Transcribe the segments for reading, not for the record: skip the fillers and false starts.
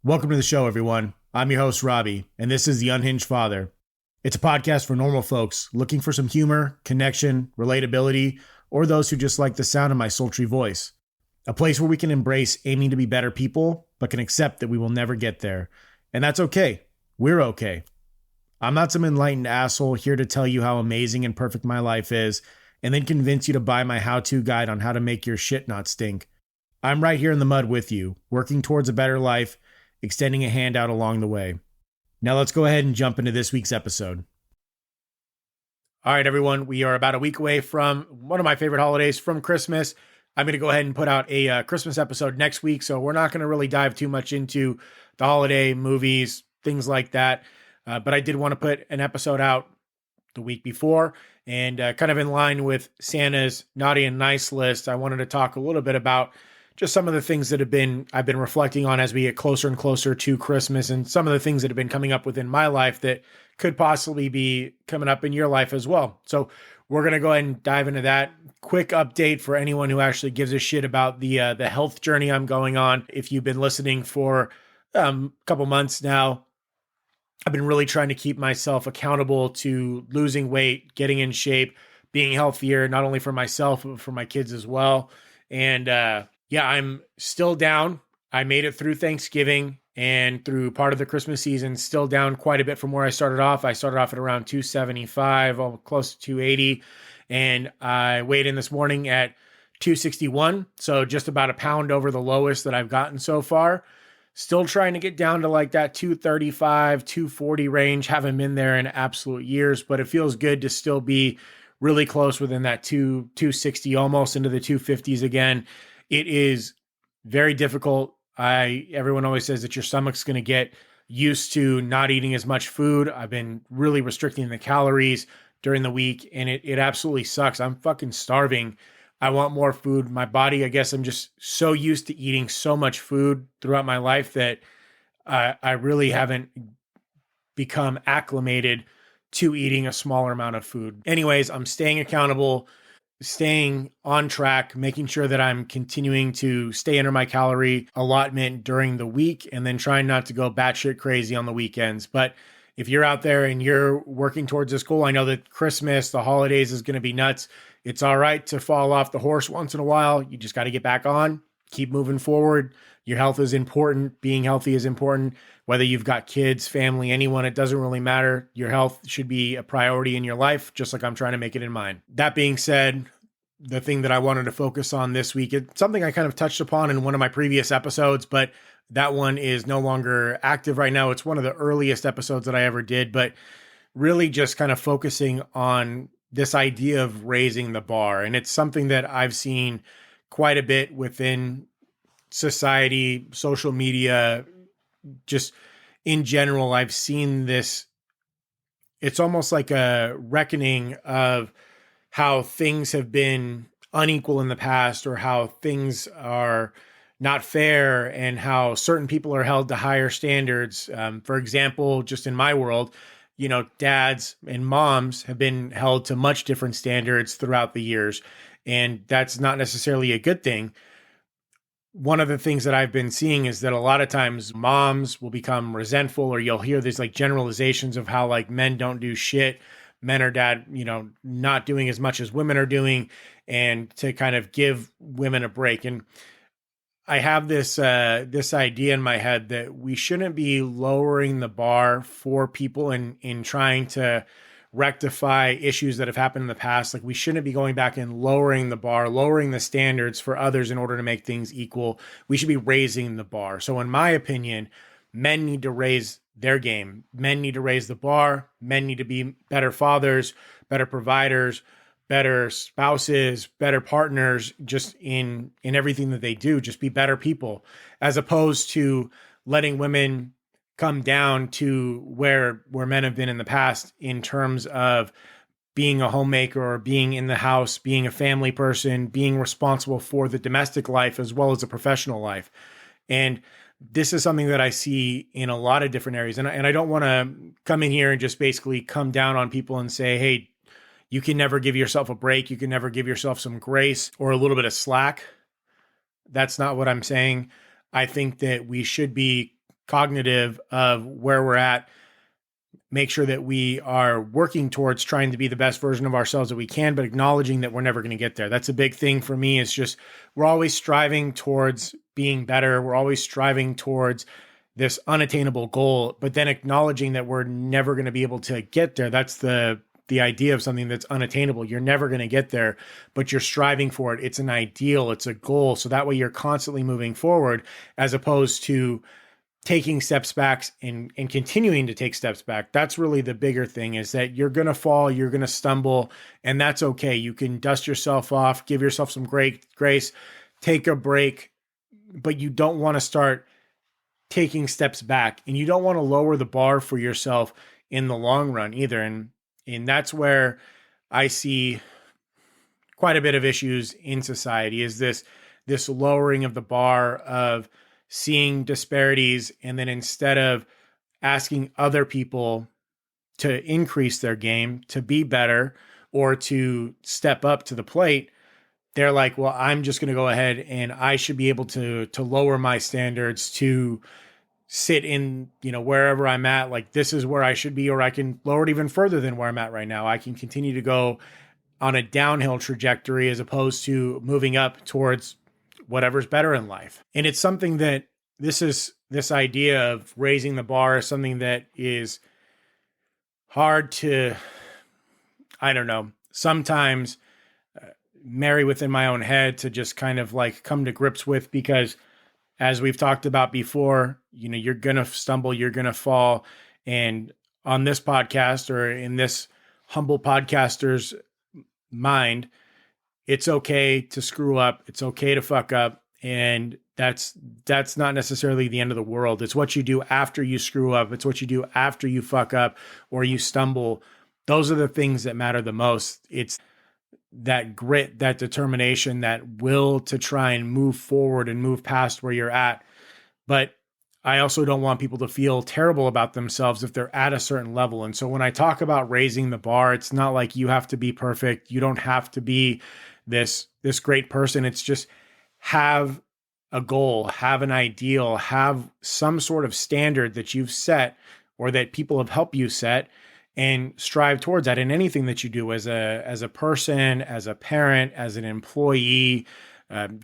Welcome to the show, everyone. I'm your host, Robbie, and this is The Unhinged Father. It's a podcast for normal folks looking for some humor, connection, relatability, or those who just like the sound of my sultry voice. A place where we can embrace aiming to be better people, but can accept that we will never get there. And that's okay. We're okay. I'm not some enlightened asshole here to tell you how amazing and perfect my life is, and then convince you to buy my how-to guide on how to make your shit not stink. I'm right here in the mud with you, working towards a better life, extending a hand out along the way. Now let's go ahead and jump into this week's episode. All right, everyone, we are about a week away from one of my favorite holidays, from Christmas. I'm going to go ahead and put out a Christmas episode next week, so we're not going to really dive too much into the holiday movies, things like that. But I did want to put an episode out the week before, and kind of in line with Santa's naughty and nice list, I wanted to talk a little bit about just some of the things that I've been reflecting on as we get closer and closer to Christmas, and some of the things that have been coming up within my life that could possibly be coming up in your life as well. So we're going to go ahead and dive into that. Quick update for anyone who actually gives a shit about the health journey I'm going on. If you've been listening for a couple months now, I've been really trying to keep myself accountable to losing weight, getting in shape, being healthier, not only for myself, but for my kids as well. And yeah, I'm still down. I made it through Thanksgiving and through part of the Christmas season, still down quite a bit from where I started off. I started off at around 275, almost close to 280. And I weighed in this morning at 261. So just about a pound over the lowest that I've gotten so far. Still trying to get down to like that 235, 240 range. Haven't been there in absolute years, but it feels good to still be really close within that 260, almost into the 250s again. It is very difficult. Everyone always says that your stomach's going to get used to not eating as much food. I've been really restricting the calories during the week, and it absolutely sucks. I'm fucking starving. I want more food. My body, I guess I'm just so used to eating so much food throughout my life that I really haven't become acclimated to eating a smaller amount of food. Anyways, I'm staying accountable, staying on track, making sure that I'm continuing to stay under my calorie allotment during the week, and then trying not to go batshit crazy on the weekends. But if you're out there and you're working towards this goal, I know that Christmas, the holidays is going to be nuts. It's all right to fall off the horse once in a while. You just got to get back on, keep moving forward. Your health is important. Being healthy is important. Whether you've got kids, family, anyone, it doesn't really matter. Your health should be a priority in your life, just like I'm trying to make it in mine. That being said, the thing that I wanted to focus on this week, it's something I kind of touched upon in one of my previous episodes, but that one is no longer active right now. It's one of the earliest episodes that I ever did, but really just kind of focusing on this idea of raising the bar. And it's something that I've seen quite a bit within society, social media, just in general. I've seen this. It's almost like a reckoning of how things have been unequal in the past, or how things are not fair, and how certain people are held to higher standards. For example, just in my world, dads and moms have been held to much different standards throughout the years, and that's not necessarily a good thing. One of the things that I've been seeing is that a lot of times moms will become resentful, or you'll hear these like generalizations of how like men don't do shit. Men are not doing as much as women are doing, and to kind of give women a break. And I have this idea in my head that we shouldn't be lowering the bar for people in trying to rectify issues that have happened in the past. Like, we shouldn't be going back and lowering the bar, lowering the standards for others in order to make things equal. We should be raising the bar. So in my opinion, men need to raise their game. Men need to raise the bar. Men need to be better fathers, better providers, better spouses, better partners, just in everything that they do. Just be better people, as opposed to letting women come down to where men have been in the past in terms of being a homemaker, or being in the house, being a family person, being responsible for the domestic life as well as the professional life. And this is something that I see in a lot of different areas. And I don't want to come in here and just basically come down on people and say, hey, you can never give yourself a break. You can never give yourself some grace or a little bit of slack. That's not what I'm saying. I think that we should be cognitive of where we're at, make sure that we are working towards trying to be the best version of ourselves that we can, but acknowledging that we're never going to get there. That's a big thing for me. Is just, we're always striving towards being better. We're always striving towards this unattainable goal, but then acknowledging that we're never going to be able to get there. That's the idea of something that's unattainable. You're never going to get there, but you're striving for it. It's an ideal, it's a goal. So that way you're constantly moving forward, as opposed to taking steps back and continuing to take steps back. That's really the bigger thing, is that you're going to fall, you're going to stumble, and that's okay. You can dust yourself off, give yourself some great grace, take a break, but you don't want to start taking steps back, and you don't want to lower the bar for yourself in the long run either. And that's where I see quite a bit of issues in society, is this lowering of the bar, of seeing disparities, and then instead of asking other people to increase their game, to be better, or to step up to the plate, they're like, well, I'm just going to go ahead and I should be able to lower my standards to sit in, wherever I'm at. Like, this is where I should be, or I can lower it even further than where I'm at right now. I can continue to go on a downhill trajectory as opposed to moving up towards whatever's better in life. And it's something that this idea of raising the bar is something that is hard to, I don't know, sometimes marry within my own head, to just kind of like come to grips with, because as we've talked about before, you're going to stumble, you're going to fall. And on this podcast, or in this humble podcaster's mind, it's okay to screw up. It's okay to fuck up. And that's not necessarily the end of the world. It's what you do after you screw up. It's what you do after you fuck up or you stumble. Those are the things that matter the most. It's that grit, that determination, that will to try and move forward and move past where you're at. But I also don't want people to feel terrible about themselves if they're at a certain level. And so when I talk about raising the bar, it's not like you have to be perfect. You don't have to be this great person. It's just, have a goal, have an ideal, have some sort of standard that you've set, or that people have helped you set, and strive towards that in anything that you do, as a person, as a parent, as an employee,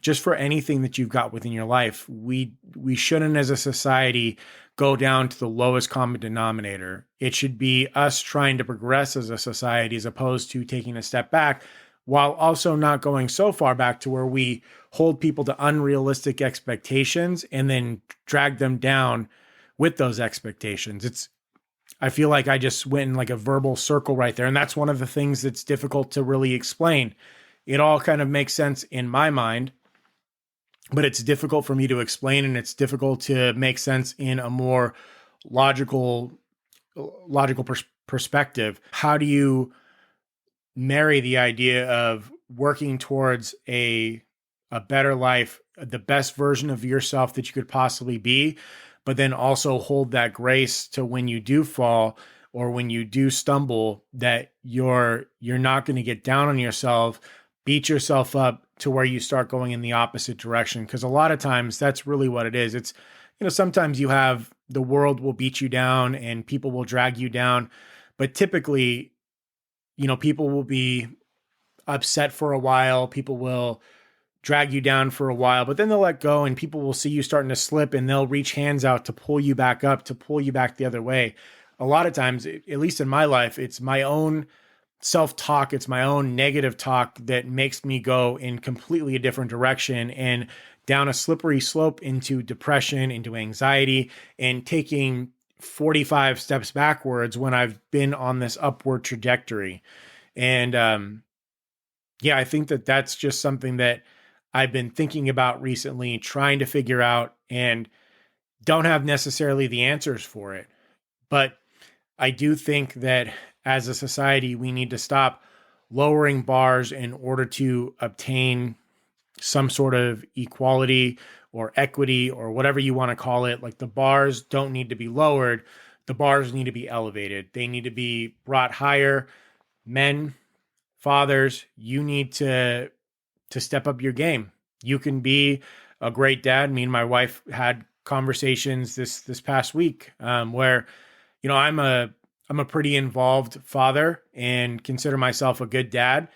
just for anything that you've got within your life. We shouldn't, as a society, go down to the lowest common denominator. It should be us trying to progress as a society, as opposed to taking a step back, while also not going so far back to where we hold people to unrealistic expectations and then drag them down with those expectations. I feel like I just went in like a verbal circle right there. And that's one of the things that's difficult to really explain. It all kind of makes sense in my mind, but it's difficult for me to explain, and it's difficult to make sense in a more logical perspective. How do you marry the idea of working towards a better life, the best version of yourself that you could possibly be, but then also hold that grace to when you do fall or when you do stumble, that you're not going to get down on yourself, beat yourself up to where you start going in the opposite direction. Because a lot of times that's really what it is. It's, sometimes you have, the world will beat you down and people will drag you down, but typically, people will be upset for a while. People will drag you down for a while, but then they'll let go, and people will see you starting to slip, and they'll reach hands out to pull you back up, to pull you back the other way. A lot of times, at least in my life, it's my own self-talk. It's my own negative talk that makes me go in completely a different direction and down a slippery slope into depression, into anxiety, and taking 45 steps backwards when I've been on this upward trajectory. And I think that that's just something that I've been thinking about recently, trying to figure out, and don't have necessarily the answers for it. But I do think that as a society, we need to stop lowering bars in order to obtain some sort of equality or equity or whatever you want to call it. Like, the bars don't need to be lowered. The bars need to be elevated. They need to be brought higher. Men, fathers, you need to step up your game. You can be a great dad. Me and my wife had conversations this past week, where, I'm a pretty involved father and consider myself a good dad.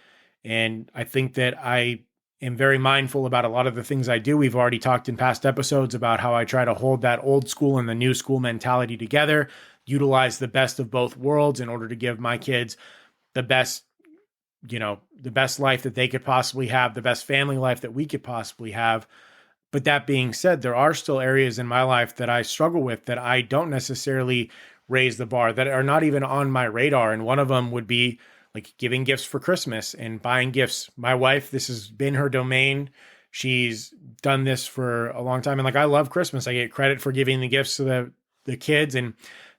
And I think that I am very mindful about a lot of the things I do. We've already talked in past episodes about how I try to hold that old school and the new school mentality together, utilize the best of both worlds in order to give my kids the best, the best life that they could possibly have, the best family life that we could possibly have. But that being said, there are still areas in my life that I struggle with that I don't necessarily raise the bar, that are not even on my radar. And one of them would be like giving gifts for Christmas and buying gifts. My wife, this has been her domain. She's done this for a long time. And like, I love Christmas. I get credit for giving the gifts to the kids. And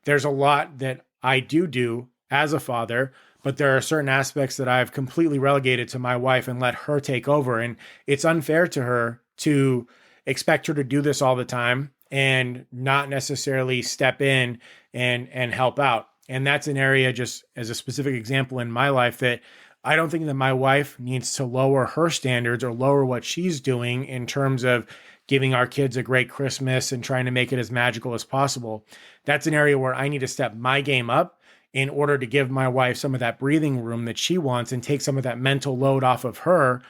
there's a lot that I do as a father, but there are certain aspects that I've completely relegated to my wife and let her take over. And it's unfair to her to expect her to do this all the time and not necessarily step in and help out. And that's an area, just as a specific example in my life, that I don't think that my wife needs to lower her standards or lower what she's doing in terms of giving our kids a great Christmas and trying to make it as magical as possible. That's an area where I need to step my game up in order to give my wife some of that breathing room that she wants and take some of that mental load off of her,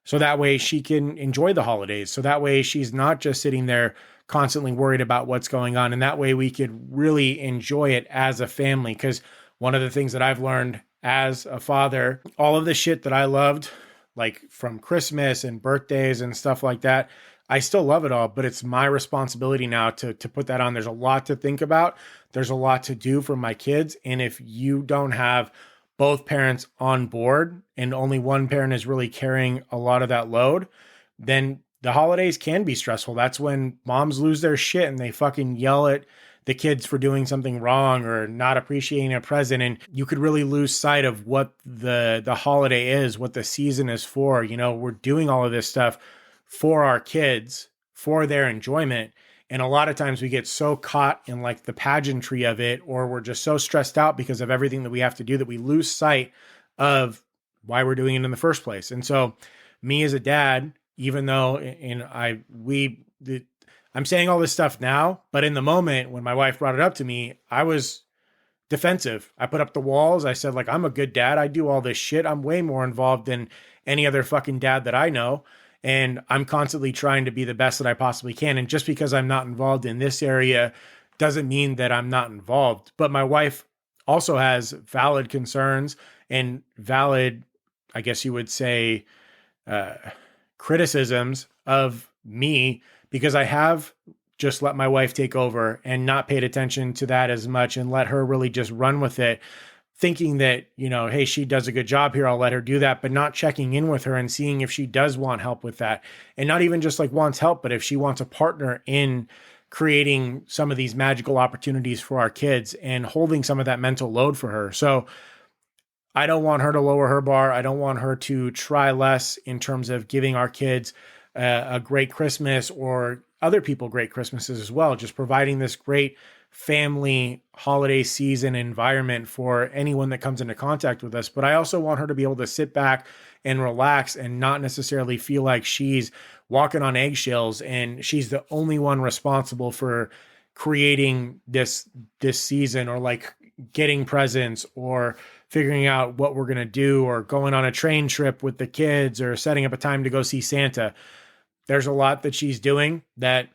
so that way she can enjoy the holidays. So that way she's not just sitting there constantly worried about what's going on. And that way we could really enjoy it as a family. Because one of the things that I've learned as a father, all of the shit that I loved, like from Christmas and birthdays and stuff like that, I still love it all, but it's my responsibility now to put that on. There's a lot to think about. There's a lot to do for my kids. And if you don't have both parents on board and only one parent is really carrying a lot of that load, then the holidays can be stressful. That's when moms lose their shit and they fucking yell at the kids for doing something wrong or not appreciating a present. And you could really lose sight of what the holiday is, what the season is for. We're doing all of this stuff for our kids, for their enjoyment. And a lot of times we get so caught in like the pageantry of it, or we're just so stressed out because of everything that we have to do that we lose sight of why we're doing it in the first place. And so me as a dad, even though I'm saying all this stuff now, but in the moment when my wife brought it up to me, I was defensive. I put up the walls. I said, like, I'm a good dad. I do all this shit. I'm way more involved than any other fucking dad that I know. And I'm constantly trying to be the best that I possibly can. And just because I'm not involved in this area doesn't mean that I'm not involved. But my wife also has valid concerns and valid, I guess you would say, criticisms of me, because I have just let my wife take over and not paid attention to that as much and let her really just run with it, thinking that, hey, she does a good job here, I'll let her do that, but not checking in with her and seeing if she does want help with that. And not even just like wants help, but if she wants a partner in creating some of these magical opportunities for our kids and holding some of that mental load for her. So I don't want her to lower her bar. I don't want her to try less in terms of giving our kids a great Christmas or other people great Christmases as well. Just providing this great family holiday season environment for anyone that comes into contact with us. But I also want her to be able to sit back and relax and not necessarily feel like she's walking on eggshells and she's the only one responsible for creating this season, or like getting presents or figuring out what we're going to do or going on a train trip with the kids or setting up a time to go see Santa. There's a lot that she's doing that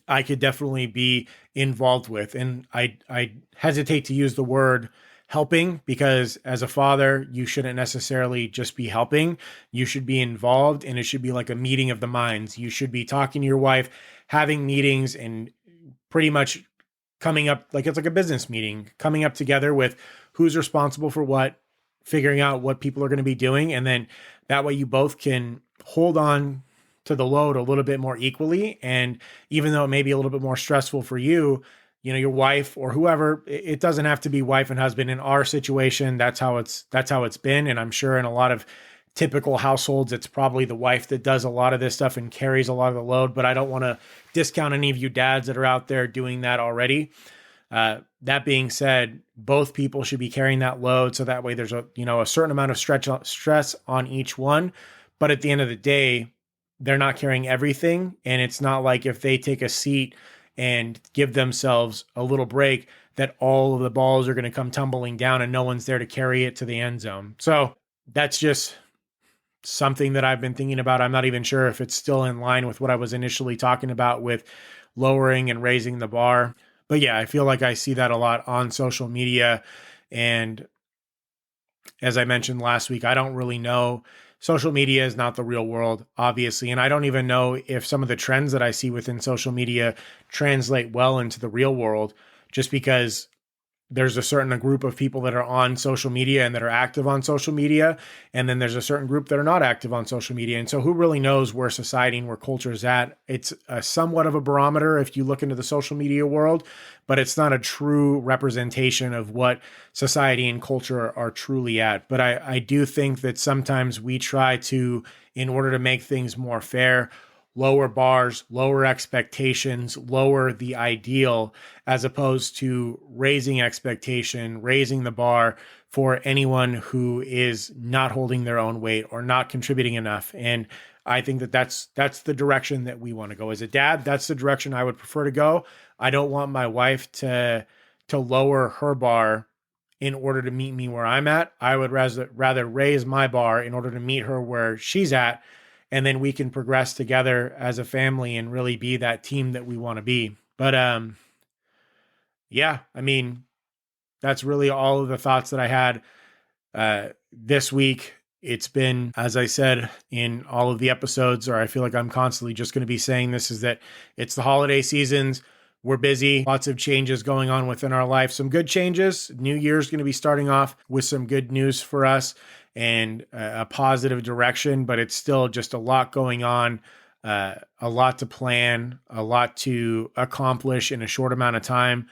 I could definitely be involved with. And I hesitate to use the word helping, because as a father, you shouldn't necessarily just be helping. You should be involved, and it should be like a meeting of the minds. You should be talking to your wife, having meetings, and pretty much coming up, like it's like a business meeting, coming up together with who's responsible for what, figuring out what people are going to be doing. And then that way you both can hold on to the load a little bit more equally. And even though it may be a little bit more stressful for you, your wife or whoever, it doesn't have to be wife and husband. In our situation, that's how it's been. And I'm sure in a lot of typical households, it's probably the wife that does a lot of this stuff and carries a lot of the load. But I don't want to discount any of you dads that are out there doing that already. That being said, both people should be carrying that load. So that way there's a certain amount of stress on each one. But at the end of the day, they're not carrying everything. And it's not like if they take a seat and give themselves a little break, that all of the balls are going to come tumbling down and no one's there to carry it to the end zone. So that's just something that I've been thinking about. I'm not even sure if it's still in line with what I was initially talking about with lowering and raising the bar. But yeah, I feel like I see that a lot on social media. And as I mentioned last week, I don't really know. Social media is not the real world, obviously. And I don't even know if some of the trends that I see within social media translate well into the real world, just because there's a certain group of people that are on social media and that are active on social media. And then there's a certain group that are not active on social media. And so who really knows where society and where culture is at? It's a somewhat of a barometer if you look into the social media world, but it's not a true representation of what society and culture are truly at. But I do think that sometimes we try to, in order to make things more fair, lower bars, lower expectations, lower the ideal, as opposed to raising expectation, raising the bar for anyone who is not holding their own weight or not contributing enough. And I think that that's the direction that we want to go. As a dad, that's the direction I would prefer to go. I don't want my wife to lower her bar in order to meet me where I'm at. I would rather raise my bar in order to meet her where she's at. And then we can progress together as a family and really be that team that we want to be. But yeah, I mean, that's really all of the thoughts that I had this week. It's been, as I said in all of the episodes, or I feel like I'm constantly just going to be saying this, is that it's the holiday seasons. We're busy, lots of changes going on within our life, some good changes. New Year's going to be starting off with some good news for us and a positive direction, but it's still just a lot going on, a lot to plan, a lot to accomplish in a short amount of time.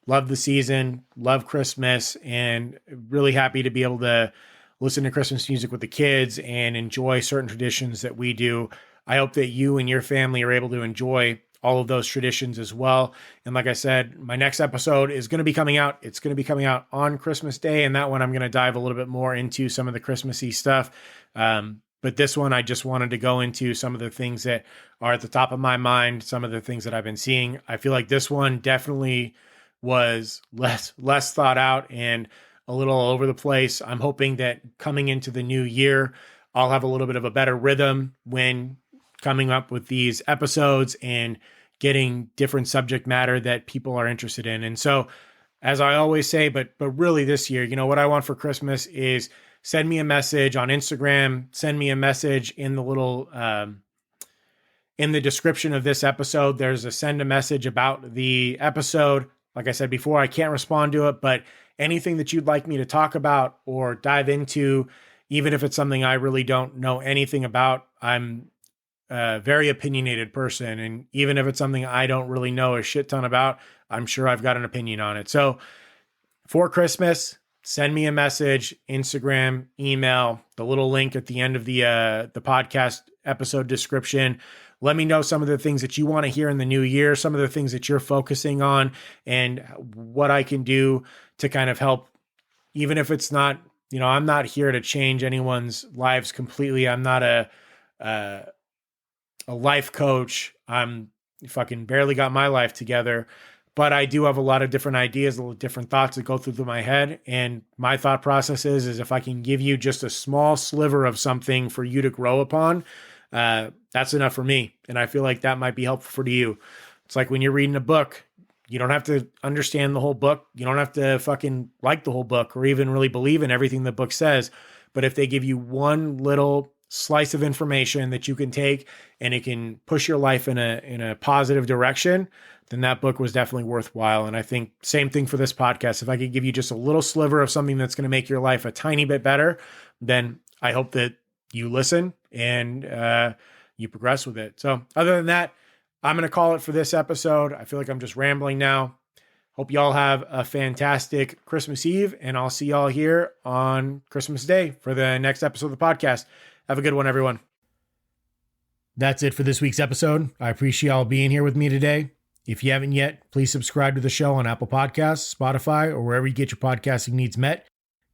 Love the season, love Christmas, and really happy to be able to listen to Christmas music with the kids and enjoy certain traditions that we do. I hope that you and your family are able to enjoy all of those traditions as well. And like I said, my next episode is going to be coming out. It's going to be coming out on Christmas Day. And that one, I'm going to dive a little bit more into some of the Christmassy stuff. But this one, I just wanted to go into some of the things that are at the top of my mind, some of the things that I've been seeing. I feel like this one definitely was less thought out and a little all over the place. I'm hoping that coming into the new year, I'll have a little bit of a better rhythm when coming up with these episodes and getting different subject matter that people are interested in. And so, as I always say, but really this year, you know, what I want for Christmas is send me a message on Instagram, send me a message in the little, in the description of this episode, there's a send a message about the episode. Like I said before, I can't respond to it, but anything that you'd like me to talk about or dive into, even if it's something I really don't know anything about, I'm a very opinionated person. And even if it's something I don't really know a shit ton about, I'm sure I've got an opinion on it. So for Christmas, send me a message, Instagram, email, the little link at the end of the podcast episode description. Let me know some of the things that you want to hear in the new year, some of the things that you're focusing on, and what I can do to kind of help, even if it's not, you know, I'm not here to change anyone's lives completely. I'm not a life coach. I'm fucking barely got my life together, but I do have a lot of different ideas, a lot of different thoughts that go through my head. And my thought process is if I can give you just a small sliver of something for you to grow upon, that's enough for me. And I feel like that might be helpful for you. It's like when you're reading a book, you don't have to understand the whole book. You don't have to fucking like the whole book or even really believe in everything the book says. But if they give you one little slice of information that you can take and it can push your life in a positive direction, then that book was definitely worthwhile. And I think same thing for this podcast. If I could give you just a little sliver of something that's going to make your life a tiny bit better, then I hope that you listen and you progress with it. So other than that, I'm going to call it for this episode. I feel like I'm just rambling now. Hope y'all have a fantastic Christmas Eve, and I'll see y'all here on Christmas Day for the next episode of the podcast. Have a good one, everyone. That's it for this week's episode. I appreciate y'all being here with me today. If you haven't yet, please subscribe to the show on Apple Podcasts, Spotify, or wherever you get your podcasting needs met.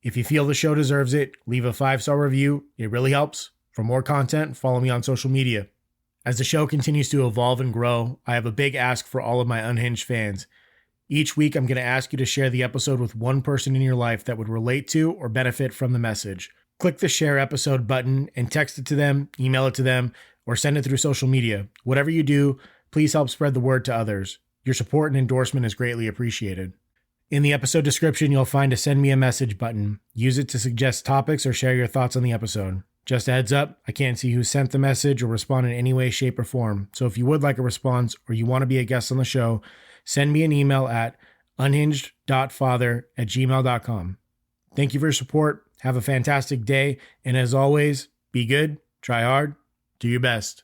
If you feel the show deserves it, leave a 5-star review. It really helps. For more content, follow me on social media. As the show continues to evolve and grow, I have a big ask for all of my Unhinged fans. Each week, I'm going to ask you to share the episode with one person in your life that would relate to or benefit from the message. Click the share episode button and text it to them, email it to them, or send it through social media. Whatever you do, please help spread the word to others. Your support and endorsement is greatly appreciated. In the episode description, you'll find a send me a message button. Use it to suggest topics or share your thoughts on the episode. Just a heads up, I can't see who sent the message or respond in any way, shape, or form. So if you would like a response or you want to be a guest on the show, send me an email at unhinged.father@gmail.com. Thank you for your support. Have a fantastic day. And as always, be good, try hard, do your best.